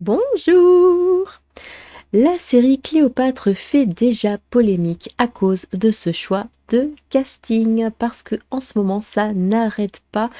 Bonjour! La série Cléopâtre fait déjà polémique à cause de ce choix de casting, parce que en ce moment ça n'arrête pas.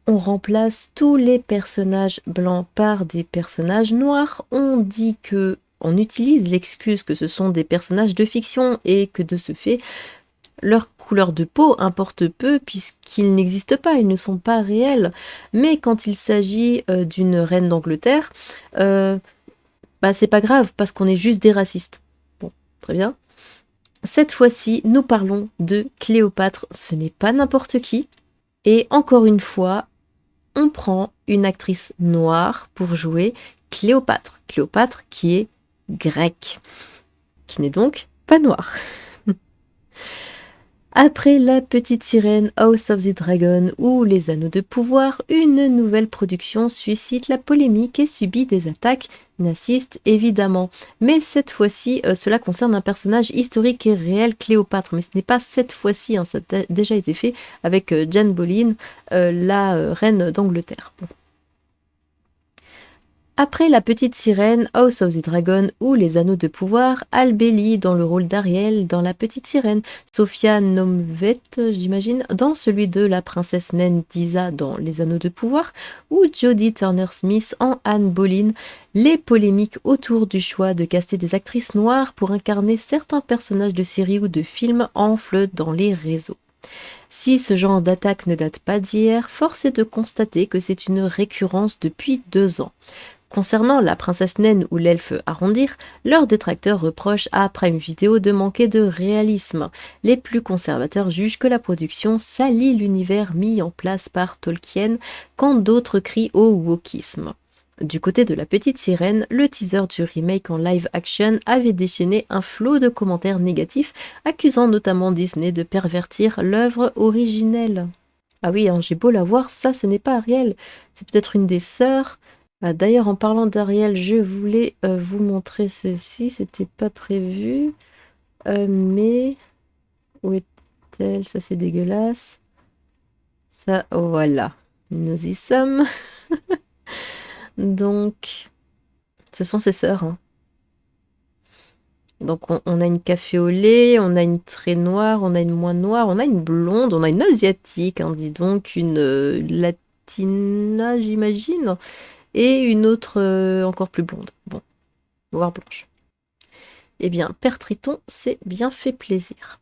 On remplace tous les personnages blancs par des personnages noirs. On dit que on utilise l'excuse que ce sont des personnages de fiction et que de ce fait, leur couleur de peau importe peu puisqu'ils n'existent pas, ils ne sont pas réels. Mais quand il s'agit d'une reine d'Angleterre, euh, bah, c'est pas grave, parce qu'on est juste des racistes. Bon, très bien. Cette fois-ci, nous parlons de Cléopâtre. Ce n'est pas n'importe qui. Et encore une fois, on prend une actrice noire pour jouer Cléopâtre. Cléopâtre qui est grecque, qui n'est donc pas noire. Après La Petite Sirène, House of the Dragon ou Les Anneaux de Pouvoir, une nouvelle production suscite la polémique et subit des attaques nazistes évidemment. Mais cette fois-ci, cela concerne un personnage historique et réel, Cléopâtre. Mais ce n'est pas cette fois-ci, hein, ça a déjà été fait avec Jane Boleyn, la reine d'Angleterre. Bon. Après La Petite Sirène, House of the Dragon ou Les Anneaux de Pouvoir, Albelly dans le rôle d'Ariel dans La Petite Sirène, Sophia Nomvet, j'imagine, dans celui de la princesse naine Disa dans Les Anneaux de Pouvoir, ou Jodie Turner-Smith en Anne Boleyn, les polémiques autour du choix de caster des actrices noires pour incarner certains personnages de séries ou de films enflent dans les réseaux. Si ce genre d'attaque ne date pas d'hier, force est de constater que c'est une récurrence depuis 2 ans. Concernant la princesse naine ou l'elfe Arrondir, leurs détracteurs reprochent à Prime Video de manquer de réalisme. Les plus conservateurs jugent que la production salit l'univers mis en place par Tolkien, quand d'autres crient au wokisme. Du côté de La Petite Sirène, le teaser du remake en live action avait déchaîné un flot de commentaires négatifs, accusant notamment Disney de pervertir l'œuvre originelle. Ah oui, hein, j'ai beau la voir, ça ce n'est pas Ariel, c'est peut-être une des sœurs. Ah, d'ailleurs, en parlant d'Ariel, je voulais vous montrer ceci, c'était pas prévu, mais où est-elle? Ça c'est dégueulasse. Ça, oh, voilà, nous y sommes. Donc, ce sont ses sœurs, hein. Donc on a une café au lait, on a une très noire, on a une moins noire, on a une blonde, on a une asiatique, hein, dis donc, une latina, j'imagine, et une autre encore plus blonde. Bon, voire blanche. Eh bien, Père Triton s'est bien fait plaisir.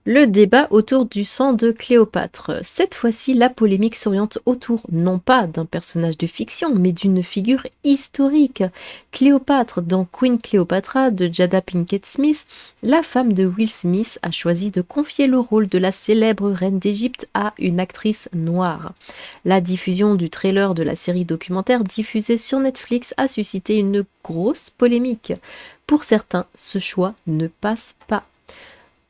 Le débat autour du sang de Cléopâtre. Cette fois-ci, la polémique s'oriente autour non pas d'un personnage de fiction, mais d'une figure historique. Cléopâtre, dans Queen Cléopatra de Jada Pinkett Smith, la femme de Will Smith a choisi de confier le rôle de la célèbre reine d'Égypte à une actrice noire. La diffusion du trailer de la série documentaire diffusée sur Netflix a suscité une grosse polémique. Pour certains, ce choix ne passe pas.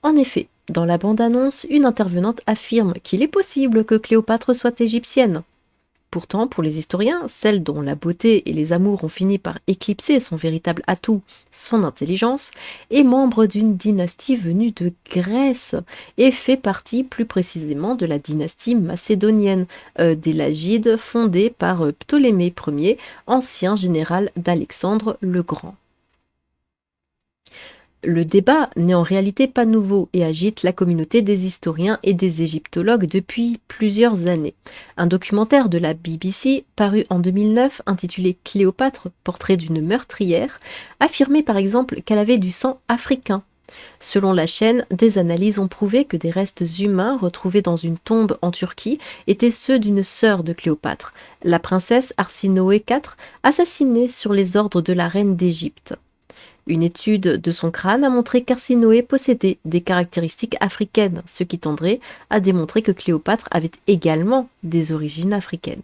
En effet, dans la bande-annonce, une intervenante affirme qu'il est possible que Cléopâtre soit égyptienne. Pourtant, pour les historiens, celle dont la beauté et les amours ont fini par éclipser son véritable atout, son intelligence, est membre d'une dynastie venue de Grèce et fait partie plus précisément de la dynastie macédonienne des Lagides fondée par Ptolémée Ier, ancien général d'Alexandre le Grand. Le débat n'est en réalité pas nouveau et agite la communauté des historiens et des égyptologues depuis plusieurs années. Un documentaire de la BBC, paru en 2009, intitulé Cléopâtre, portrait d'une meurtrière, affirmait par exemple qu'elle avait du sang africain. Selon la chaîne, des analyses ont prouvé que des restes humains retrouvés dans une tombe en Turquie étaient ceux d'une sœur de Cléopâtre, la princesse Arsinoé IV, assassinée sur les ordres de la reine d'Égypte. Une étude de son crâne a montré qu'Arsinoé possédait des caractéristiques africaines, ce qui tendrait à démontrer que Cléopâtre avait également des origines africaines.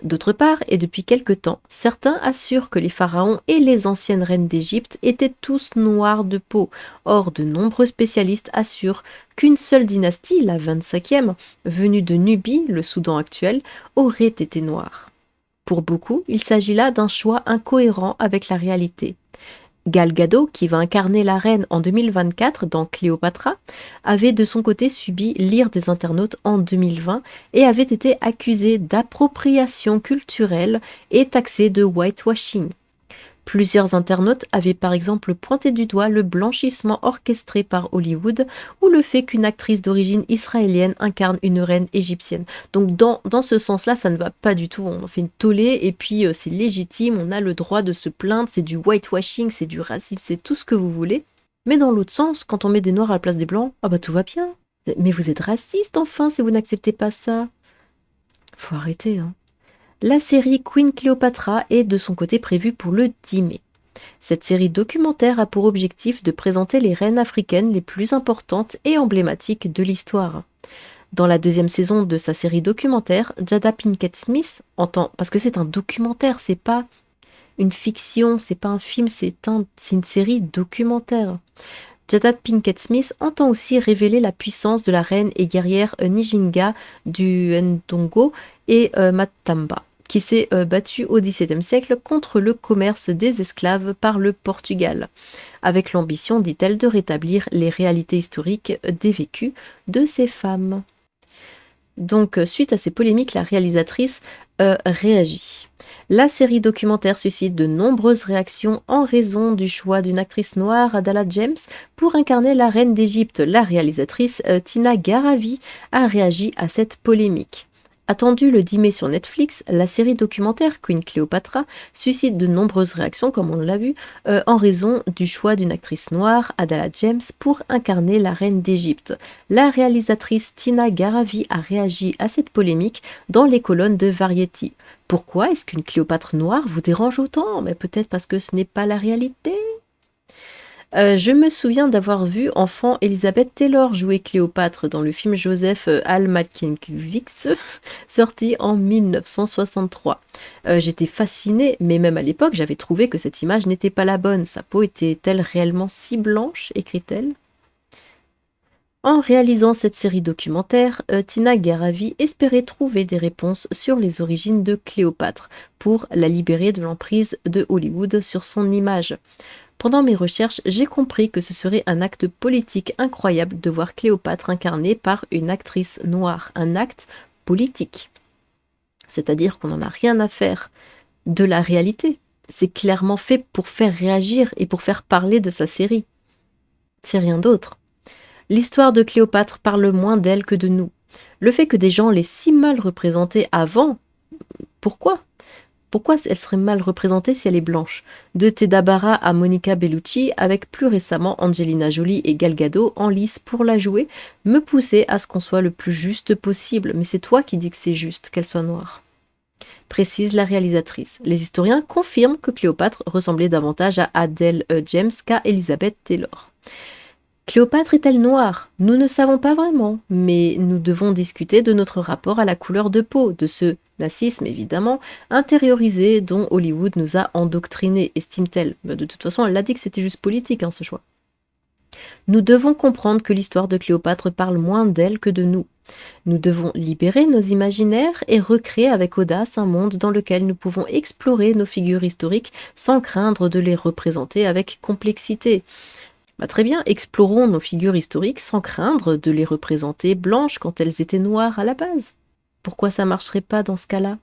D'autre part, et depuis quelque temps, certains assurent que les pharaons et les anciennes reines d'Égypte étaient tous noirs de peau. Or, de nombreux spécialistes assurent qu'une seule dynastie, la 25e, venue de Nubie, le Soudan actuel, aurait été noire. Pour beaucoup, il s'agit là d'un choix incohérent avec la réalité. Gal Gadot, qui va incarner la reine en 2024 dans Cléopatra, avait de son côté subi l'ire des internautes en 2020 et avait été accusée d'appropriation culturelle et taxée de whitewashing. Plusieurs internautes avaient par exemple pointé du doigt le blanchissement orchestré par Hollywood ou le fait qu'une actrice d'origine israélienne incarne une reine égyptienne. Donc dans ce sens-là, ça ne va pas du tout. On fait une tollée et puis c'est légitime, on a le droit de se plaindre, c'est du whitewashing, c'est du racisme, c'est tout ce que vous voulez. Mais dans l'autre sens, quand on met des noirs à la place des blancs, ah bah tout va bien. Mais vous êtes raciste enfin si vous n'acceptez pas ça. Faut arrêter, hein. La série Queen Cléopatra est de son côté prévue pour le 10 mai. Cette série documentaire a pour objectif de présenter les reines africaines les plus importantes et emblématiques de l'histoire. Dans la deuxième saison de sa série documentaire, Jada Pinkett Smith entend, parce que c'est un documentaire, c'est pas une fiction, c'est pas un film, c'est une série documentaire. Jada Pinkett Smith entend aussi révéler la puissance de la reine et guerrière Njinga du Ndongo et Matamba, qui s'est battue au XVIIe siècle contre le commerce des esclaves par le Portugal, avec l'ambition, dit-elle, de rétablir les réalités historiques des vécus de ces femmes. Donc, suite à ces polémiques, la réalisatrice réagit. La série documentaire suscite de nombreuses réactions en raison du choix d'une actrice noire, Adala James, pour incarner la reine d'Égypte. La réalisatrice Tina Garavi a réagi à cette polémique. Attendue le 10 mai sur Netflix, la série documentaire Queen Cléopatra suscite de nombreuses réactions, comme on l'a vu, en raison du choix d'une actrice noire, Adala James, pour incarner la reine d'Égypte. La réalisatrice Tina Garavi a réagi à cette polémique dans les colonnes de Variety. Pourquoi est-ce qu'une Cléopâtre noire vous dérange autant? Mais peut-être parce que ce n'est pas la réalité. Je me souviens d'avoir vu enfant Elizabeth Taylor jouer Cléopâtre dans le film Joseph Al Mankiewicz, sorti en 1963. J'étais fascinée, mais même à l'époque, j'avais trouvé que cette image n'était pas la bonne. Sa peau était-elle réellement si blanche, écrit-elle? En réalisant cette série documentaire, Tina Garavi espérait trouver des réponses sur les origines de Cléopâtre pour la libérer de l'emprise de Hollywood sur son image. Pendant mes recherches, j'ai compris que ce serait un acte politique incroyable de voir Cléopâtre incarnée par une actrice noire, un acte politique. C'est-à-dire qu'on n'en a rien à faire de la réalité. C'est clairement fait pour faire réagir et pour faire parler de sa série. C'est rien d'autre. L'histoire de Cléopâtre parle moins d'elle que de nous. Le fait que des gens l'aient si mal représentée avant, pourquoi ? Pourquoi elle serait mal représentée si elle est blanche? De Teda Bara à Monica Bellucci, avec plus récemment Angelina Jolie et Gal Gadot en lice pour la jouer, me poussait à ce qu'on soit le plus juste possible. Mais c'est toi qui dis que c'est juste qu'elle soit noire. Précise la réalisatrice. Les historiens confirment que Cléopâtre ressemblait davantage à Adele James qu'à Elizabeth Taylor. Cléopâtre est-elle noire? Nous ne savons pas vraiment, mais nous devons discuter de notre rapport à la couleur de peau, de ce nazisme évidemment, intériorisé dont Hollywood nous a endoctrinés, estime-t-elle. De toute façon, elle a dit que c'était juste politique, ce choix. Nous devons comprendre que l'histoire de Cléopâtre parle moins d'elle que de nous. Nous devons libérer nos imaginaires et recréer avec audace un monde dans lequel nous pouvons explorer nos figures historiques sans craindre de les représenter avec complexité. Très bien, explorons nos figures historiques sans craindre de les représenter blanches quand elles étaient noires à la base. Pourquoi ça marcherait pas dans ce cas-là?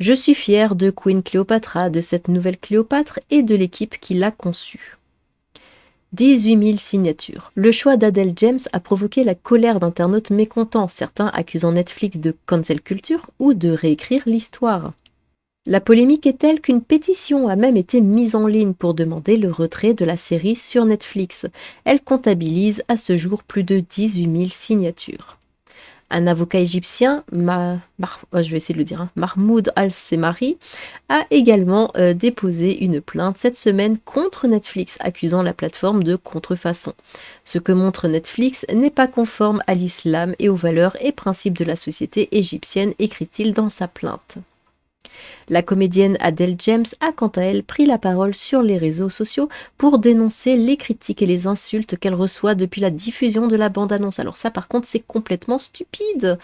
Je suis fière de Queen Cléopatra, de cette nouvelle Cléopâtre et de l'équipe qui l'a conçue. 18 000 signatures. Le choix d'Adele James a provoqué la colère d'internautes mécontents, certains accusant Netflix de cancel culture ou de réécrire l'histoire. La polémique est telle qu'une pétition a même été mise en ligne pour demander le retrait de la série sur Netflix. Elle comptabilise à ce jour plus de 18 000 signatures. Un avocat égyptien, Mahmoud Al-Semari, a également déposé une plainte cette semaine contre Netflix, accusant la plateforme de contrefaçon. Ce que montre Netflix n'est pas conforme à l'islam et aux valeurs et principes de la société égyptienne, écrit-il dans sa plainte. La comédienne Adele James a quant à elle pris la parole sur les réseaux sociaux pour dénoncer les critiques et les insultes qu'elle reçoit depuis la diffusion de la bande-annonce. Alors ça par contre c'est complètement stupide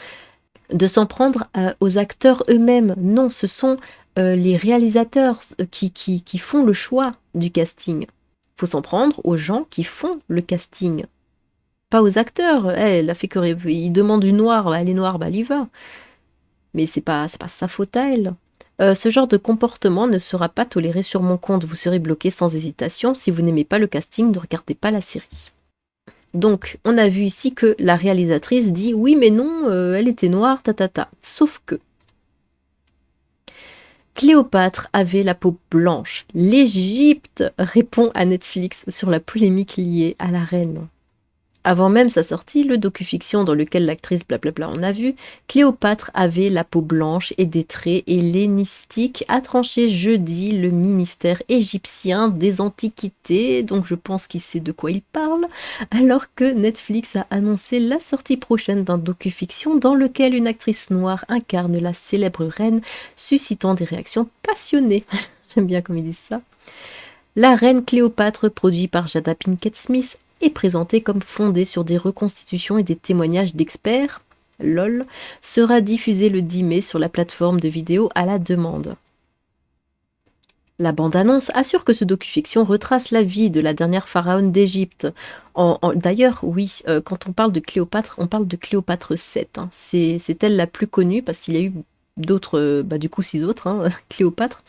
de s'en prendre aux acteurs eux-mêmes. Non, ce sont les réalisateurs qui font le choix du casting. Faut s'en prendre aux gens qui font le casting. Pas aux acteurs. Elle a fait que il demande une noire, bah, elle est noire, bah elle y va. Mais c'est pas sa faute à elle. Ce genre de comportement ne sera pas toléré sur mon compte. Vous serez bloqué sans hésitation. Si vous n'aimez pas le casting, ne regardez pas la série. Donc, on a vu ici que la réalisatrice dit oui, mais non, elle était noire, ta. Sauf que Cléopâtre avait la peau blanche. L'Égypte répond à Netflix sur la polémique liée à la reine. Avant même sa sortie, le docu-fiction dans lequel l'actrice blablabla on a vu, Cléopâtre avait la peau blanche et des traits hellénistiques, a tranché jeudi le ministère égyptien des Antiquités, donc je pense qu'il sait de quoi il parle, alors que Netflix a annoncé la sortie prochaine d'un docu-fiction dans lequel une actrice noire incarne la célèbre reine, suscitant des réactions passionnées. J'aime bien comme ils disent ça. La reine Cléopâtre, produit par Jada Pinkett Smith, est présentée comme fondée sur des reconstitutions et des témoignages d'experts, lol, sera diffusée le 10 mai sur la plateforme de vidéo à la demande. La bande-annonce assure que ce docu-fiction retrace la vie de la dernière pharaone d'Égypte. D'ailleurs, oui, quand on parle de Cléopâtre, on parle de Cléopâtre VII. Hein. C'est elle la plus connue parce qu'il y a eu d'autres, du coup 6 autres, hein, Cléopâtre,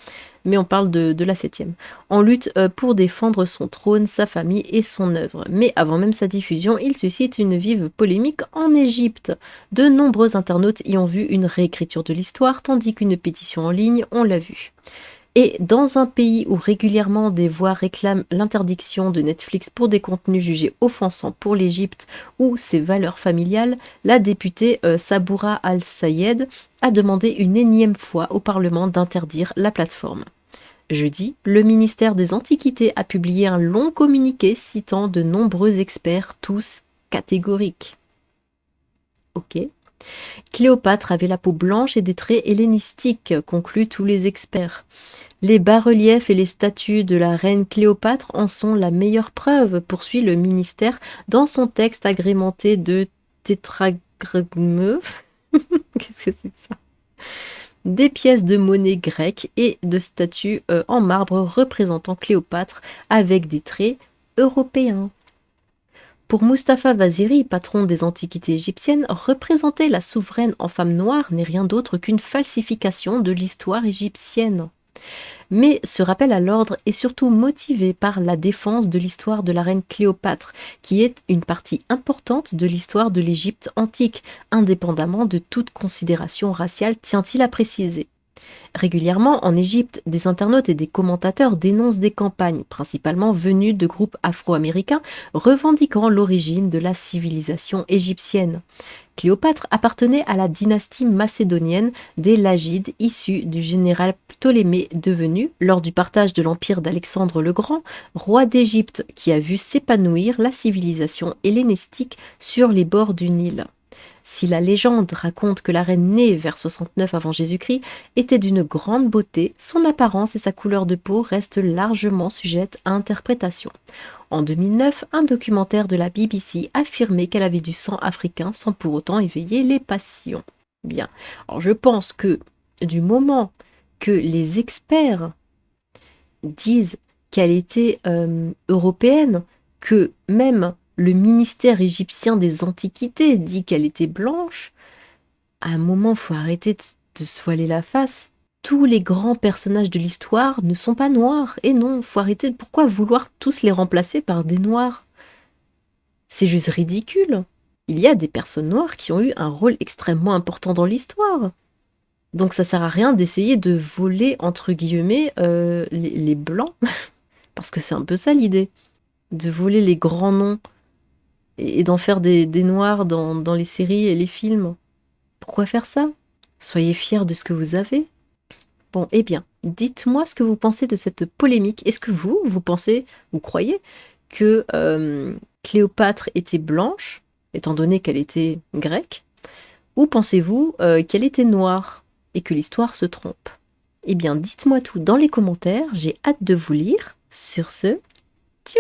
mais on parle de la 7e. En lutte pour défendre son trône, sa famille et son œuvre. Mais avant même sa diffusion, il suscite une vive polémique en Égypte. De nombreux internautes y ont vu une réécriture de l'histoire, tandis qu'une pétition en ligne, on l'a vu. Et dans un pays où régulièrement des voix réclament l'interdiction de Netflix pour des contenus jugés offensants pour l'Égypte ou ses valeurs familiales, la députée Saboura Al-Sayed a demandé une énième fois au Parlement d'interdire la plateforme. Jeudi, le ministère des Antiquités a publié un long communiqué citant de nombreux experts, tous catégoriques. Ok. Cléopâtre avait la peau blanche et des traits hellénistiques, concluent tous les experts. Les bas-reliefs et les statues de la reine Cléopâtre en sont la meilleure preuve, poursuit le ministère dans son texte agrémenté de tétragrammes. Qu'est-ce que c'est que ça? Des pièces de monnaie grecques et de statues en marbre représentant Cléopâtre avec des traits européens. Pour Mustapha Vaziri, patron des antiquités égyptiennes, représenter la souveraine en femme noire n'est rien d'autre qu'une falsification de l'histoire égyptienne. Mais ce rappel à l'ordre est surtout motivé par la défense de l'histoire de la reine Cléopâtre, qui est une partie importante de l'histoire de l'Égypte antique, indépendamment de toute considération raciale, tient-il à préciser. Régulièrement, en Égypte, des internautes et des commentateurs dénoncent des campagnes, principalement venues de groupes afro-américains, revendiquant l'origine de la civilisation égyptienne. Cléopâtre appartenait à la dynastie macédonienne des Lagides, issue du général Ptolémée devenu, lors du partage de l'empire d'Alexandre le Grand, roi d'Égypte, qui a vu s'épanouir la civilisation hellénistique sur les bords du Nil. Si la légende raconte que la reine née vers 69 avant Jésus-Christ était d'une grande beauté, son apparence et sa couleur de peau restent largement sujettes à interprétation. En 2009, un documentaire de la BBC affirmait qu'elle avait du sang africain sans pour autant éveiller les passions. Bien, alors je pense que du moment que les experts disent qu'elle était européenne, que même le ministère égyptien des Antiquités dit qu'elle était blanche, à un moment, il faut arrêter de se voiler la face. Tous les grands personnages de l'histoire ne sont pas noirs. Et non, faut arrêter. Pourquoi vouloir tous les remplacer par des noirs? C'est juste ridicule. Il y a des personnes noires qui ont eu un rôle extrêmement important dans l'histoire. Donc ça sert à rien d'essayer de voler, entre guillemets, les blancs. Parce que c'est un peu ça l'idée. De voler les grands noms et d'en faire des noirs dans les séries et les films. Pourquoi faire ça? Soyez fiers de ce que vous avez. Bon, eh bien, dites-moi ce que vous pensez de cette polémique. Est-ce que vous pensez, vous croyez que Cléopâtre était blanche, étant donné qu'elle était grecque, ou pensez-vous qu'elle était noire et que l'histoire se trompe? Eh bien, dites-moi tout dans les commentaires, j'ai hâte de vous lire. Sur ce, tchou!